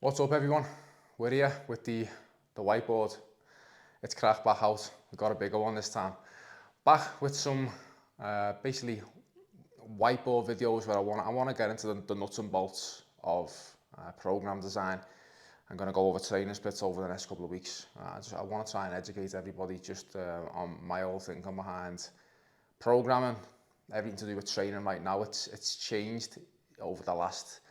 What's up everyone? We're here with the whiteboard. It's cracked back out. We've got a bigger one this time. Back with some basically whiteboard videos where I want to get into the nuts and bolts of program design. I'm going to go over training splits over the next couple of weeks. I want to try and educate everybody just on my whole thinking behind programming, everything to do with training right now. It's changed over the last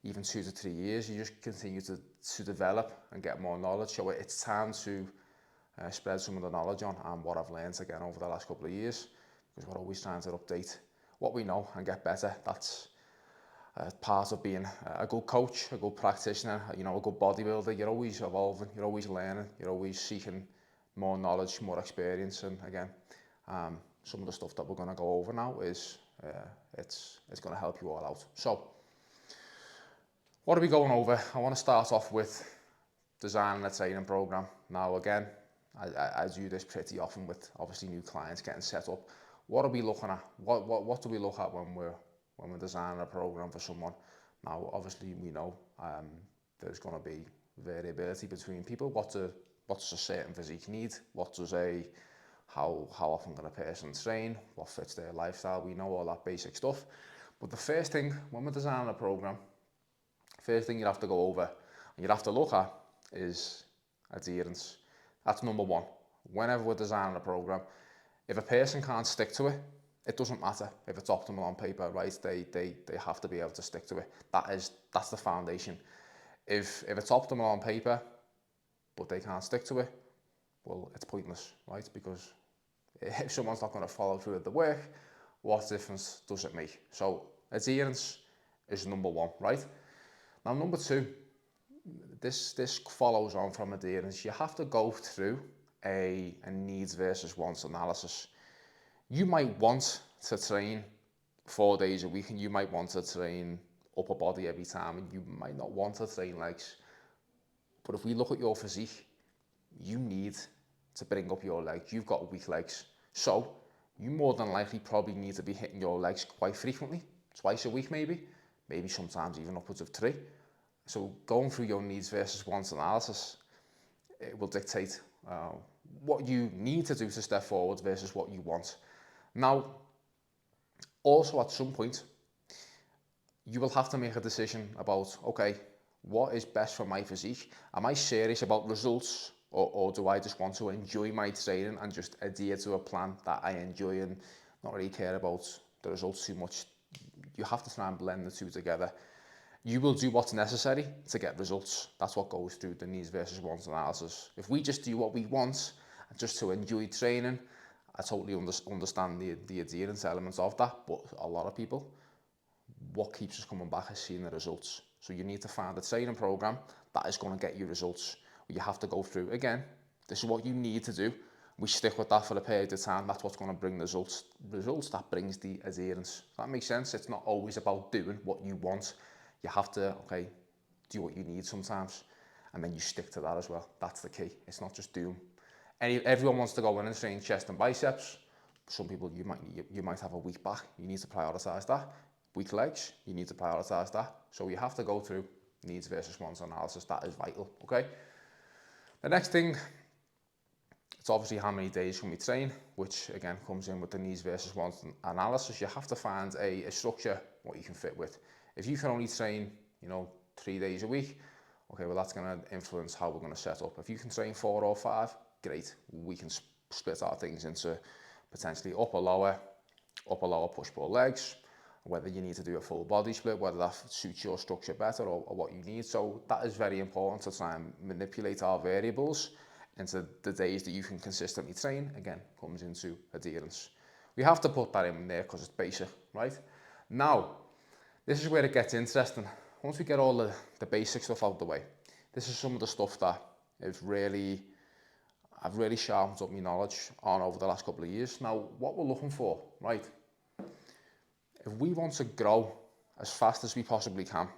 even 2 to 3 years. You just continue to develop and get more knowledge. So it's time to spread some of the knowledge on and what I've learned again over the last couple of years, because we're always trying to update what we know and get better. That's part of being a good coach, a good practitioner, a good bodybuilder. You're always evolving, you're always learning, you're always seeking more knowledge, more experience. And again, some of the stuff that we're going to go over now is it's going to help you all out. So what are we going over? I want to start off with designing a training program. Now again, I do this pretty often with obviously new clients getting set up. What are we looking at? What do we look at when we're designing a program for someone? Now obviously we know there's going to be variability between people. What does a certain physique need? How often can a person train? What fits their lifestyle? We know all that basic stuff. But the first thing when we're designing a program, first thing you have to go over and you have to look at is adherence. That's number one. Whenever we're designing a program, if a person can't stick to it, it doesn't matter if it's optimal on paper, right? They have to be able to stick to it. That's the foundation. If it's optimal on paper, but they can't stick to it, well, it's pointless, right? Because if someone's not going to follow through with the work, what difference does it make? So adherence is number one, right? Now, number two, this follows on from adherence. You have to go through a needs versus wants analysis. You might want to train 4 days a week and you might want to train upper body every time and you might not want to train legs. But if we look at your physique, you need to bring up your legs. You've got weak legs. So you more than likely probably need to be hitting your legs quite frequently, twice a week maybe sometimes even upwards of 3. So going through your needs versus wants analysis, it will dictate what you need to do to step forward versus what you want. Now, also at some point, you will have to make a decision about, okay, what is best for my physique? Am I serious about results or do I just want to enjoy my training and just adhere to a plan that I enjoy and not really care about the results too much? You have to try and blend the two together. You will do what's necessary to get results. That's what goes through the needs versus wants analysis. If we just do what we want just to enjoy training, I totally understand the adherence elements of that, but a lot of people, what keeps us coming back is seeing the results. So you need to find a training program that is going to get you results. You have to go through, again, this is what you need to do. We stick with that for a period of time. That's what's going to bring results. Results that brings the adherence. Does that make sense? It's not always about doing what you want. You have to, do what you need sometimes, and then you stick to that as well. That's the key. It's not just doom. Everyone wants to go in and train chest and biceps. Some people, you might have a weak back. You need to prioritize that. Weak legs, you need to prioritize that. So you have to go through needs versus wants analysis. That is vital, okay? The next thing, it's obviously how many days can we train, which again comes in with the needs versus wants analysis. You have to find a structure what you can fit with. If you can only train, 3 days a week, okay, well that's going to influence how we're going to set up. If you can train 4 or 5, great. We can split our things into potentially upper lower push-pull legs, whether you need to do a full body split, whether that suits your structure better or what you need. So that is very important to try and manipulate our variables into the days that you can consistently train. Again, comes into adherence. We have to put that in there because it's basic, right? Now, this is where it gets interesting. Once we get all the basic stuff out the way, this is some of the stuff that I've really sharpened up my knowledge on over the last couple of years. Now, what we're looking for, right? If we want to grow as fast as we possibly can,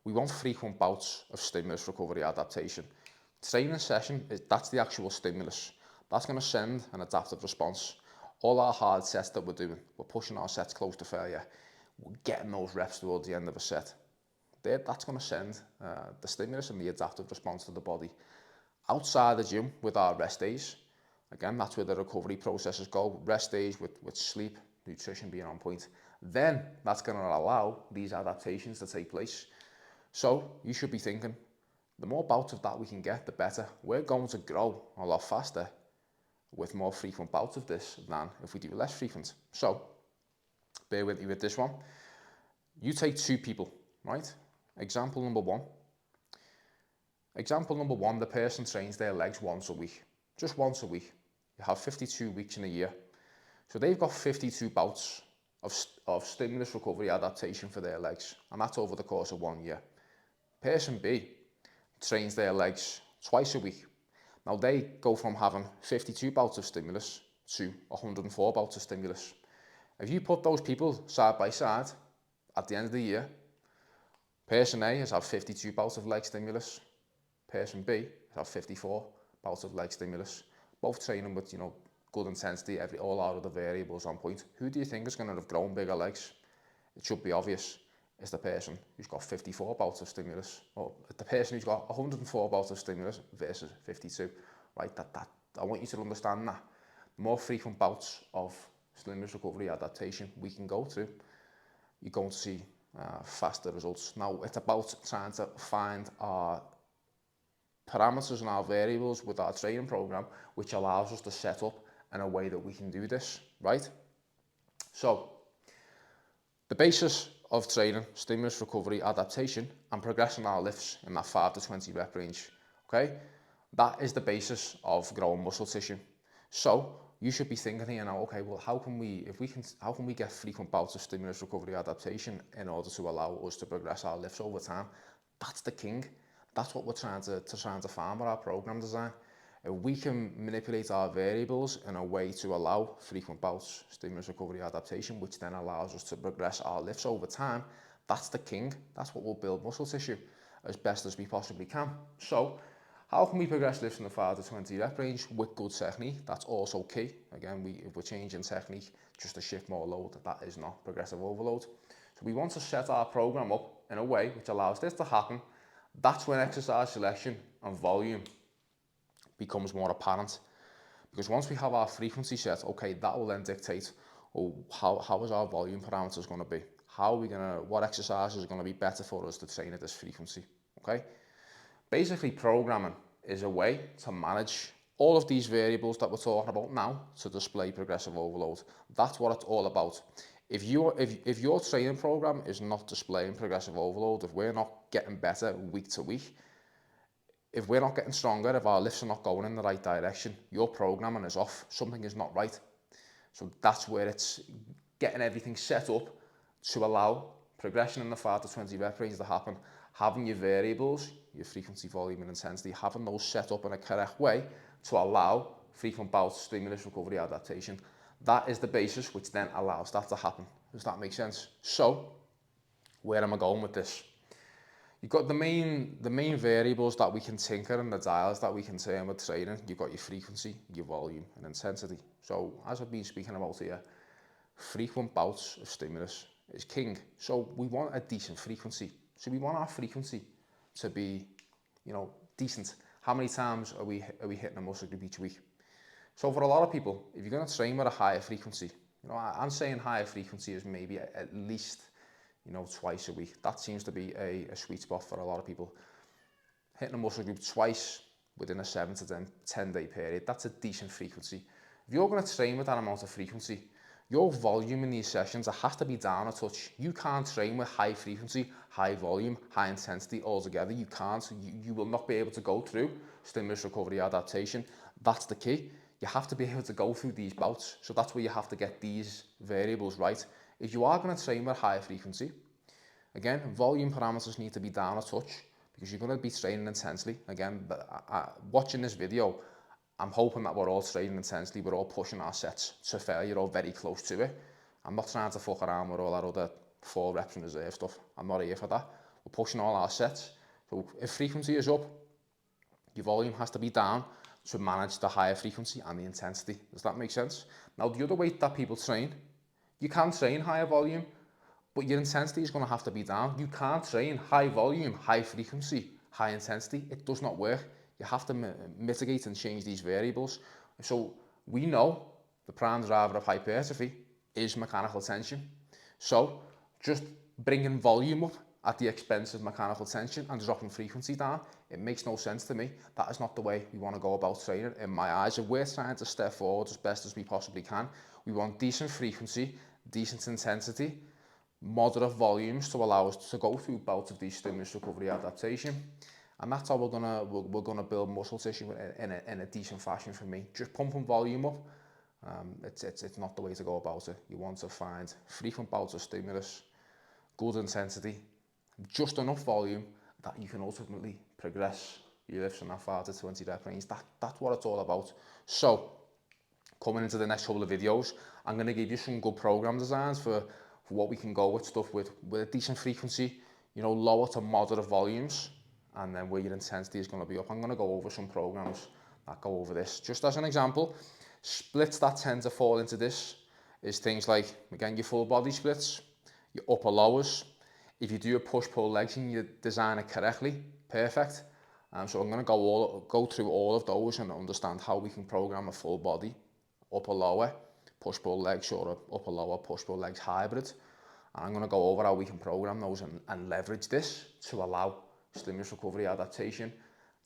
we want frequent bouts of stimulus recovery adaptation. Training session, that's the actual stimulus. That's going to send an adaptive response. All our hard sets that we're doing, we're pushing our sets close to failure. We're getting those reps towards the end of a set. that's going to send the stimulus and the adaptive response to the body outside the gym with our rest days. Again, that's where the recovery processes go. Rest days with sleep, nutrition being on point. Then that's going to allow these adaptations to take place. So you should be thinking, the more bouts of that we can get, the better. We're going to grow a lot faster with more frequent bouts of this than if we do less frequent. So bear with me with this one. You take two people, right? Example number one, the person trains their legs once a week, just once a week. You have 52 weeks in a year. So they've got 52 bouts of stimulus recovery adaptation for their legs, and that's over the course of 1 year. Person B trains their legs twice a week. Now they go from having 52 bouts of stimulus to 104 bouts of stimulus. If you put those people side by side at the end of the year, person A has had 52 bouts of leg stimulus, person B has had 54 bouts of leg stimulus, both training with, good intensity, all out of the variables on point. Who do you think is going to have grown bigger legs? It should be obvious. It's the person who's got 54 bouts of stimulus, or the person who's got 104 bouts of stimulus versus 52, right? That I want you to understand that. The more frequent bouts of stimulus recovery adaptation we can go through, you're going to see faster results. Now, it's about trying to find our parameters and our variables with our training program, which allows us to set up in a way that we can do this, right? So, the basis of training, stimulus recovery, adaptation, and progressing our lifts in that 5 to 20 rep range, okay? That is the basis of growing muscle tissue. So, you should be thinking, okay, well, how can we get frequent bouts of stimulus recovery adaptation in order to allow us to progress our lifts over time? That's the king. That's what we're trying to find with our program design. If we can manipulate our variables in a way to allow frequent bouts, stimulus recovery adaptation, which then allows us to progress our lifts over time, that's the king. That's what will build muscle tissue as best as we possibly can. So, how can we progress lifts in the 5 to 20 rep range with good technique? That's also key. Again, if we're changing technique just to shift more load, that is not progressive overload. So we want to set our program up in a way which allows this to happen. That's when exercise selection and volume becomes more apparent, because once we have our frequency set, okay, that will then dictate how is our volume parameters going to be, what exercises are going to be better for us to train at this frequency. Okay, basically programming is a way to manage all of these variables that we're talking about now to display progressive overload. That's what it's all about. If your training program is not displaying progressive overload, if we're not getting better week to week, if we're not getting stronger, if our lifts are not going in the right direction, your programming is off, something is not right. So that's where it's getting everything set up to allow progression in the 5 to 20 rep range to happen, having your variables, your frequency, volume and intensity, having those set up in a correct way to allow frequent bouts, stimulus, recovery, adaptation. That is the basis which then allows that to happen. Does that make sense? So, where am I going with this? You've got the main variables that we can tinker and the dials that we can turn with training. You've got your frequency, your volume and intensity. So as I've been speaking about here, frequent bouts of stimulus is king. So we want a decent frequency. So we want our frequency to be, decent. How many times are we hitting a muscle group each week? So for a lot of people, if you're going to train with a higher frequency, I'm saying higher frequency is maybe at least twice a week. That seems to be a sweet spot for a lot of people. Hitting a muscle group twice within a 7 to 10 day period, that's a decent frequency. If you're going to train with that amount of frequency, your volume in these sessions, it has to be down a touch. You can't train with high frequency, high volume, high intensity all together. You can't. You will not be able to go through stimulus recovery adaptation. That's the key. You have to be able to go through these bouts. So that's where you have to get these variables right. If you are going to train with higher frequency, again, volume parameters need to be down a touch because you're going to be training intensely. Again, watching this video, I'm hoping that we're all training intensely, we're all pushing our sets to failure or very close to it. I'm not trying to fuck around with all that other 4 reps in reserve stuff. I'm not here for that. We're pushing all our sets. So if frequency is up, your volume has to be down to manage the higher frequency and the intensity. Does that make sense? Now, the other way that people train, you can train higher volume but your intensity is going to have to be down. You can't train high volume, high frequency, high intensity. It does not work. You have to mitigate and change these variables. So we know the prime driver of hypertrophy is mechanical tension. So just bringing volume up at the expense of mechanical tension and dropping frequency down, it makes no sense to me. That is not the way we want to go about training. In my eyes, if we're trying to step forward as best as we possibly can, we want decent frequency, decent intensity, moderate volumes to allow us to go through bouts of these stimulus recovery adaptation. And that's how we're gonna build muscle tissue in a decent fashion for me. Just pumping volume up, it's not the way to go about it. You want to find frequent bouts of stimulus, good intensity, just enough volume that you can ultimately progress your lifts from that 5 to 20 rep range. That's what it's all about. So, coming into the next couple of videos, I'm going to give you some good program designs for what we can go with, stuff with a decent frequency, you know, lower to moderate volumes, and then where your intensity is going to be up. I'm going to go over some programs that go over this. Just as an example, splits that tend to fall into this is things like, again, your full body splits, your upper lowers. If you do your push-pull legs and you design it correctly, perfect. So I'm going to go through all of those and understand how we can program a full body, upper lower, push-pull legs, or a upper lower push-pull legs hybrid. And I'm going to go over how we can program those and leverage this to allow stimulus recovery adaptation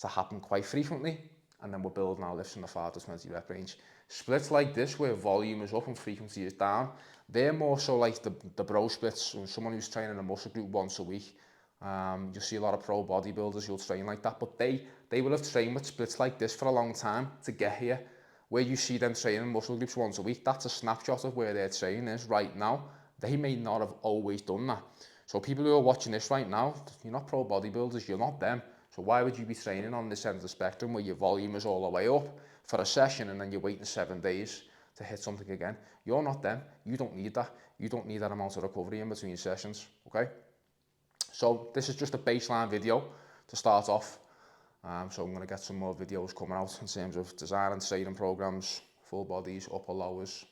to happen quite frequently. And then we're building our lifts in the 5 to 20 rep range. Splits like this, where volume is up and frequency is down, they're more so like the bro splits. Someone who's training a muscle group once a week, you'll see a lot of pro bodybuilders who'll train like that, but they will have trained with splits like this for a long time to get here. Where you see them training muscle groups once a week, that's a snapshot of where their training is right now. They may not have always done that. So people who are watching this right now, you're not pro bodybuilders, you're not them. So why would you be training on this end of the spectrum where your volume is all the way up for a session and then you're waiting 7 days to hit something again? You're not them. You don't need that. You don't need that amount of recovery in between sessions, okay? So this is just a baseline video to start off. So I'm going to get some more videos coming out in terms of design and training programs, full bodies, upper lowers,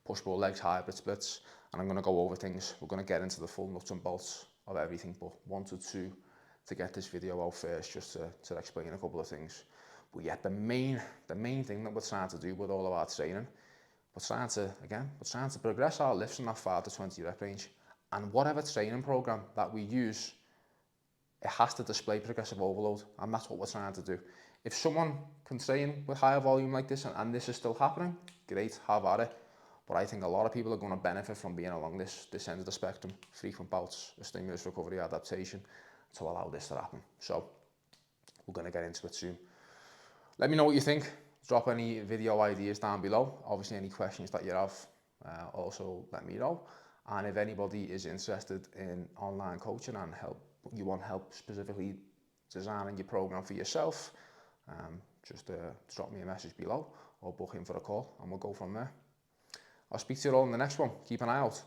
push-pull legs, hybrid splits, and I'm going to go over things. We're going to get into the full nuts and bolts of everything, but wanted to get this video out first just to explain a couple of things. But yeah, the main thing that we're trying to do with all of our training, we're trying to progress our lifts in that 5 to 20 rep range, and whatever training program that we use, it has to display progressive overload, and that's what we're trying to do. If someone can train with higher volume like this and this is still happening, great, have at it. But I think a lot of people are going to benefit from being along this end of the spectrum, frequent bouts of stimulus recovery adaptation to allow this to happen. So we're going to get into it soon. Let me know what you think. Drop any video ideas down below. Obviously, any questions that you have, also let me know. And if anybody is interested in online coaching and you want help specifically designing your program for yourself, just drop me a message below or book in for a call and we'll go from there. I'll speak to you all in the next one. Keep an eye out.